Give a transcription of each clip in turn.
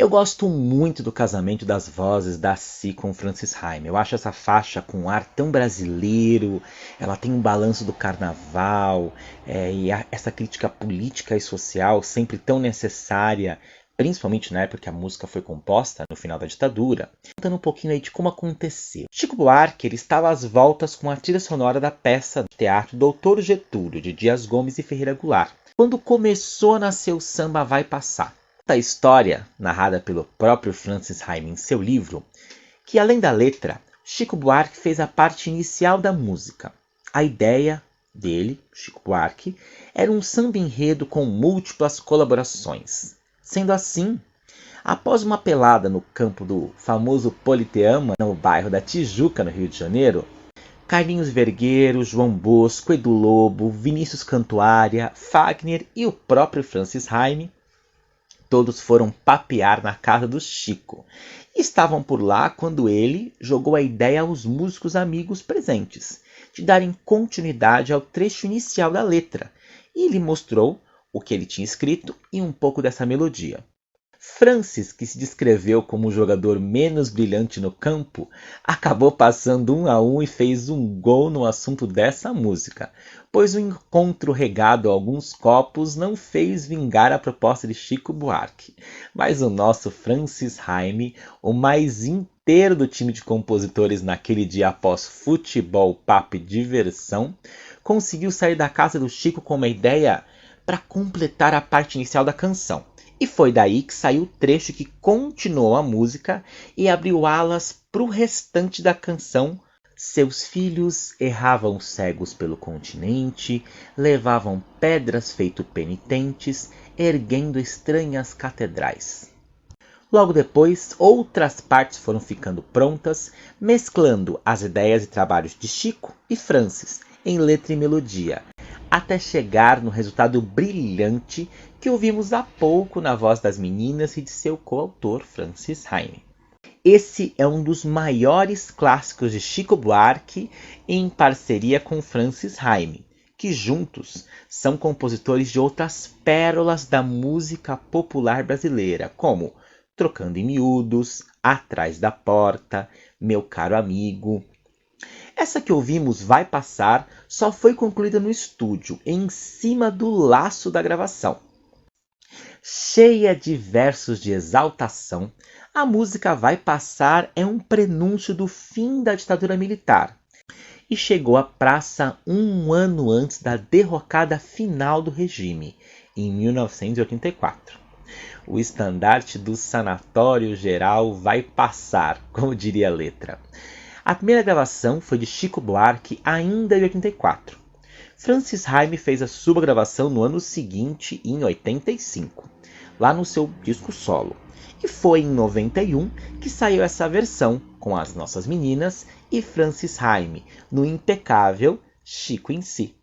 Eu gosto muito do Casamento das Vozes da Si com Francis Haime. Eu acho essa faixa com um ar tão brasileiro, ela tem um balanço do carnaval, essa crítica política e social sempre tão necessária, principalmente na época que a música foi composta, no final da ditadura. Contando um pouquinho aí de como aconteceu. Chico Buarque ele estava às voltas com a trilha sonora da peça de teatro Doutor Getúlio, de Dias Gomes e Ferreira Goulart, quando começou a nascer o samba Vai Passar. A história, narrada pelo próprio Francis Haime em seu livro, que além da letra, Chico Buarque fez a parte inicial da música. A ideia dele, Chico Buarque, era um samba-enredo com múltiplas colaborações. Sendo assim, após uma pelada no campo do famoso Politeama, no bairro da Tijuca, no Rio de Janeiro, Carlinhos Vergueiro, João Bosco, Edu Lobo, Vinícius Cantuária, Fagner e o próprio Francis Haime, todos foram papear na casa do Chico. E estavam por lá quando ele jogou a ideia aos músicos amigos presentes, de darem continuidade ao trecho inicial da letra, e lhe mostrou o que ele tinha escrito e um pouco dessa melodia. Francis, que se descreveu como o jogador menos brilhante no campo, acabou passando 1-1 e fez um gol no assunto dessa música, pois o encontro regado a alguns copos não fez vingar a proposta de Chico Buarque. Mas o nosso Francis Haime, o mais inteiro do time de compositores naquele dia após futebol, papo e diversão, conseguiu sair da casa do Chico com uma ideia para completar a parte inicial da canção. E foi daí que saiu o trecho que continuou a música e abriu alas para o restante da canção. Seus filhos erravam cegos pelo continente, levavam pedras feito penitentes, erguendo estranhas catedrais. Logo depois, outras partes foram ficando prontas, mesclando as ideias e trabalhos de Chico e Francis em letra e melodia, até chegar no resultado brilhante que ouvimos há pouco na voz das meninas e de seu coautor Francis Haime. Esse é um dos maiores clássicos de Chico Buarque em parceria com Francis Haime, que juntos são compositores de outras pérolas da música popular brasileira, como Trocando em Miúdos, Atrás da Porta, Meu Caro Amigo. Essa que ouvimos, Vai Passar, só foi concluída no estúdio, em cima do laço da gravação. Cheia de versos de exaltação, a música Vai Passar é um prenúncio do fim da ditadura militar e chegou à praça um ano antes da derrocada final do regime, em 1984. O estandarte do Sanatório Geral vai passar, como diria a letra. A primeira gravação foi de Chico Buarque ainda em 84. Francis Haime fez a sua gravação no ano seguinte, em 85, lá no seu disco solo. E foi em 91 que saiu essa versão, com as nossas meninas e Francis Haime, no impecável Chico em Si.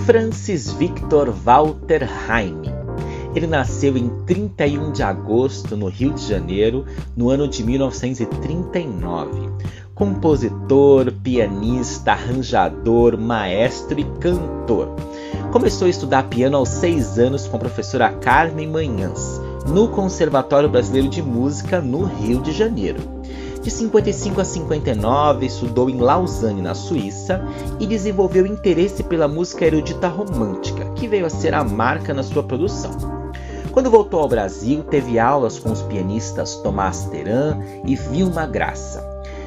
Francis Victor Walter Haime. Ele nasceu em 31 de agosto, no Rio de Janeiro, no ano de 1939. Compositor, pianista, arranjador, maestro e cantor. Começou a estudar piano aos 6 anos com a professora Carmen Manhãs, no Conservatório Brasileiro de Música, no Rio de Janeiro. De 55 a 59, estudou em Lausanne, na Suíça, e desenvolveu interesse pela música erudita romântica, que veio a ser a marca na sua produção. Quando voltou ao Brasil, teve aulas com os pianistas Tomás Teran e Vilma Graça.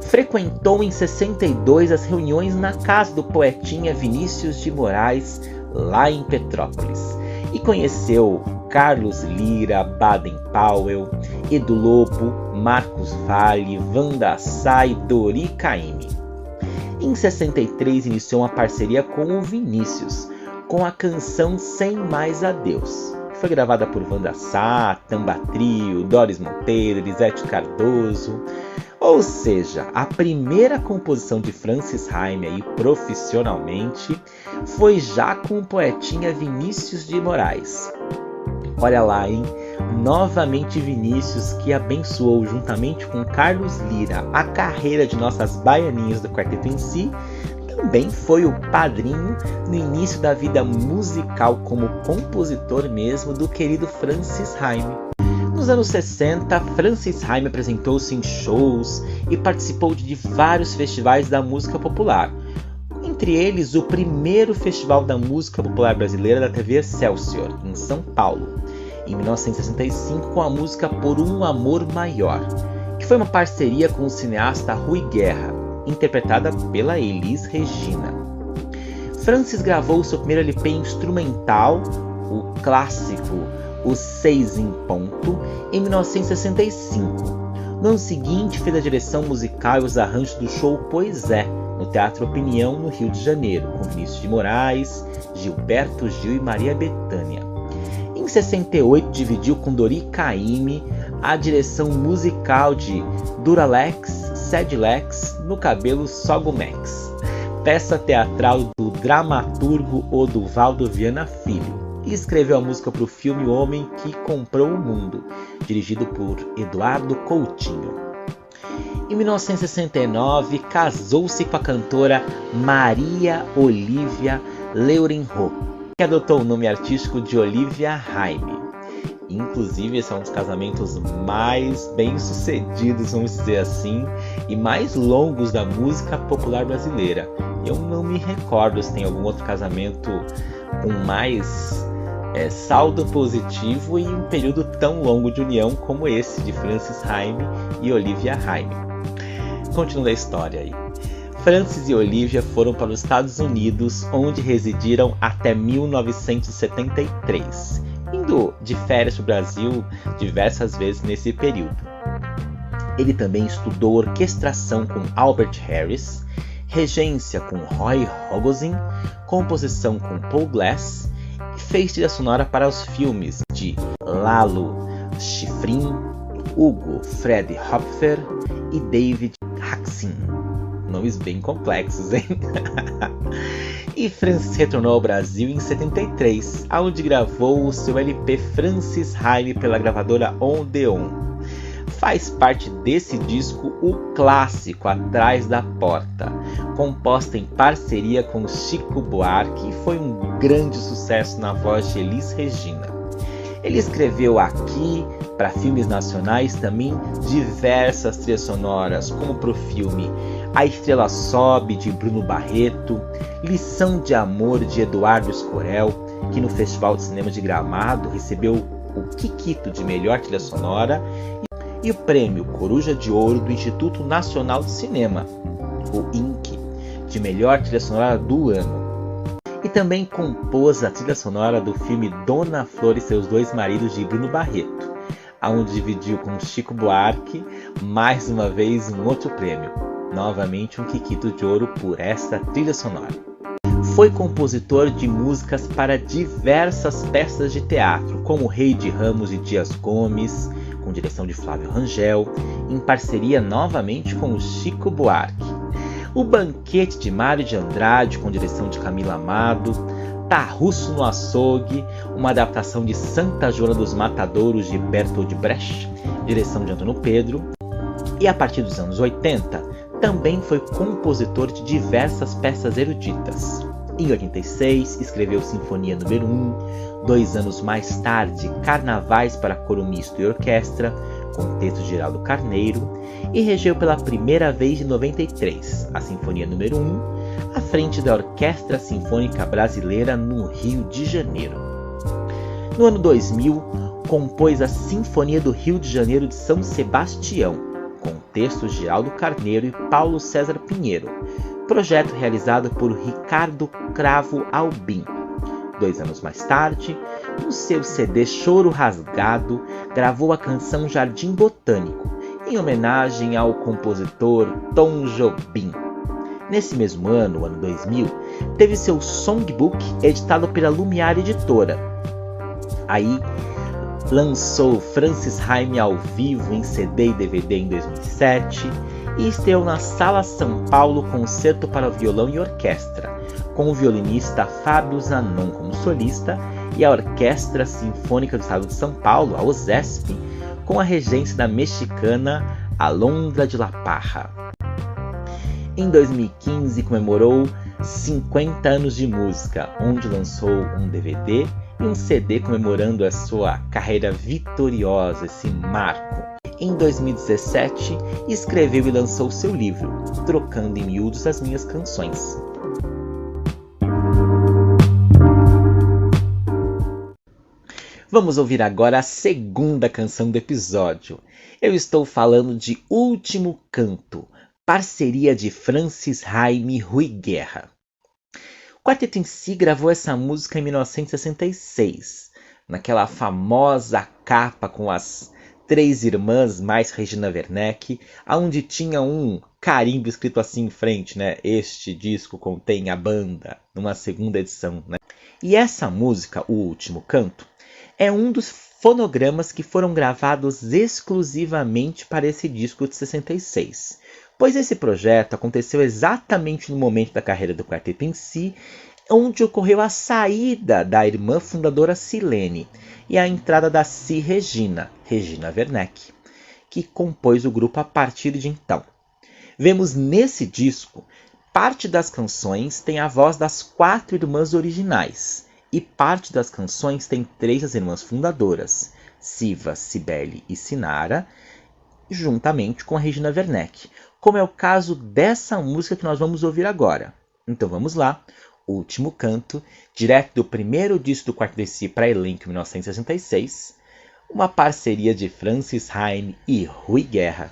Frequentou em 62 as reuniões na casa do poetinha Vinícius de Moraes, lá em Petrópolis, e conheceu Carlos Lira, Baden Powell, Edu Lobo, Marcos Valle, Wanda Sá e Dori Caymmi. Em 63 iniciou uma parceria com o Vinícius, com a canção Sem Mais Adeus. Foi gravada por Wanda Sá, Tamba Trio, Doris Monteiro, Elisete Cardoso. Ou seja, a primeira composição de Francis Haime aí, profissionalmente foi já com o poetinha Vinícius de Moraes. Olha lá, hein? Novamente Vinícius, que abençoou juntamente com Carlos Lira a carreira de nossas baianinhas do Quarteto em Si, também foi o padrinho no início da vida musical como compositor mesmo do querido Francis Haime. Nos anos 60, Francis Haime apresentou-se em shows e participou de vários festivais da música popular. Entre eles, o primeiro Festival da Música Popular Brasileira da TV Excelsior, em São Paulo, em 1965, com a música Por um Amor Maior, que foi uma parceria com o cineasta Rui Guerra, interpretada pela Elis Regina. Francis gravou seu primeiro LP instrumental, o clássico Os Seis em Ponto, em 1965. No ano seguinte, fez a direção musical e os arranjos do show Pois É, no Teatro Opinião, no Rio de Janeiro, com Vinícius de Moraes, Gilberto Gil e Maria Bethânia. Em 68, dividiu com Dori Caymmi a direção musical de Duralex, Sedlex, No Cabelo Sogomex, peça teatral do dramaturgo Oduvaldo Viana Filho, e escreveu a música para o filme O Homem que Comprou o Mundo, dirigido por Eduardo Coutinho. Em 1969, casou-se com a cantora Maria Olivia Leurenhoek, que adotou o nome artístico de Olivia Haime. Inclusive, esse é um dos casamentos mais bem-sucedidos, vamos dizer assim, e mais longos da música popular brasileira. Eu não me recordo se tem algum outro casamento com mais saldo positivo e um período tão longo de união como esse de Francis Haime e Olivia Haime. Continuando a história aí. Francis e Olivia foram para os Estados Unidos, onde residiram até 1973, indo de férias para o Brasil diversas vezes nesse período. Ele também estudou orquestração com Albert Harris, regência com Roy Rogozin, composição com Paul Glass e fez trilha sonora para os filmes de Lalo Schifrin, Hugo Fred Hopfer e David Raksin. Nomes bem complexos, hein? E Francis retornou ao Brasil em 73, onde gravou o seu LP Francis Haime pela gravadora Odeon. Faz parte desse disco o clássico Atrás da Porta, composta em parceria com Chico Buarque, e foi um grande sucesso na voz de Elis Regina. Ele escreveu aqui, para filmes nacionais, também diversas trilhas sonoras, como para o filme A Estrela Sobe, de Bruno Barreto, Lição de Amor, de Eduardo Escorel, que no Festival de Cinema de Gramado recebeu o Kikito de melhor trilha sonora, e o prêmio Coruja de Ouro do Instituto Nacional de Cinema, o INC, de melhor trilha sonora do ano. E também compôs a trilha sonora do filme Dona Flor e Seus Dois Maridos, de Bruno Barreto, onde dividiu com Chico Buarque mais uma vez um outro prêmio, novamente um Kikito de Ouro por esta trilha sonora. Foi compositor de músicas para diversas peças de teatro, como Rei de Ramos e Dias Gomes, com direção de Flávio Rangel, em parceria novamente com Chico Buarque. O Banquete de Mário de Andrade, com direção de Camila Amado. Tarrusso no Açougue, uma adaptação de Santa Joana dos Matadouros, de Bertold Brecht, direção de Antônio Pedro. E a partir dos anos 80, também foi compositor de diversas peças eruditas. Em 86, escreveu Sinfonia número 1, 2 anos mais tarde, Carnavais para Coro Misto e Orquestra, com texto de Geraldo Carneiro, e regeu pela primeira vez em 93, a Sinfonia número 1, à frente da Orquestra Sinfônica Brasileira no Rio de Janeiro. No ano 2000, compôs a Sinfonia do Rio de Janeiro de São Sebastião, com textos de Geraldo Carneiro e Paulo César Pinheiro, projeto realizado por Ricardo Cravo Albim. 2 anos mais tarde, no seu CD Choro Rasgado, gravou a canção Jardim Botânico, em homenagem ao compositor Tom Jobim. Nesse mesmo ano, ano 2000, teve seu songbook editado pela Lumiar Editora. Aí, lançou Francis Haime ao vivo em CD e DVD em 2007 e estreou na Sala São Paulo Concerto para Violão e Orquestra, com o violinista Fábio Zanon como solista e a Orquestra Sinfônica do Estado de São Paulo, a OSESP, com a regência da mexicana Alondra de la Parra. Em 2015, comemorou 50 anos de música, onde lançou um DVD e um CD comemorando a sua carreira vitoriosa, esse marco. Em 2017, escreveu e lançou seu livro, Trocando em Miúdos as Minhas Canções. Vamos ouvir agora a segunda canção do episódio. Eu estou falando de Último Canto, parceria de Francis Haime e Rui Guerra. O Quarteto em Si gravou essa música em 1966, naquela famosa capa com as 3 irmãs mais Regina Werneck, onde tinha um carimbo escrito assim em frente, né? Este disco contém a banda, numa segunda edição, né? E essa música, O Último Canto, é um dos fonogramas que foram gravados exclusivamente para esse disco de 66, pois esse projeto aconteceu exatamente no momento da carreira do Quarteto em Si, onde ocorreu a saída da irmã fundadora Silene e a entrada da Regina Werneck, que compôs o grupo a partir de então. Vemos nesse disco, parte das canções tem a voz das 4 irmãs originais, e parte das canções tem 3 das irmãs fundadoras, Siva, Cibele e Sinara, juntamente com a Regina Werneck, como é o caso dessa música que nós vamos ouvir agora. Então vamos lá, Último Canto, direto do primeiro disco do Quarteto em Si para elenco em 1966, uma parceria de Francis Haime e Rui Guerra.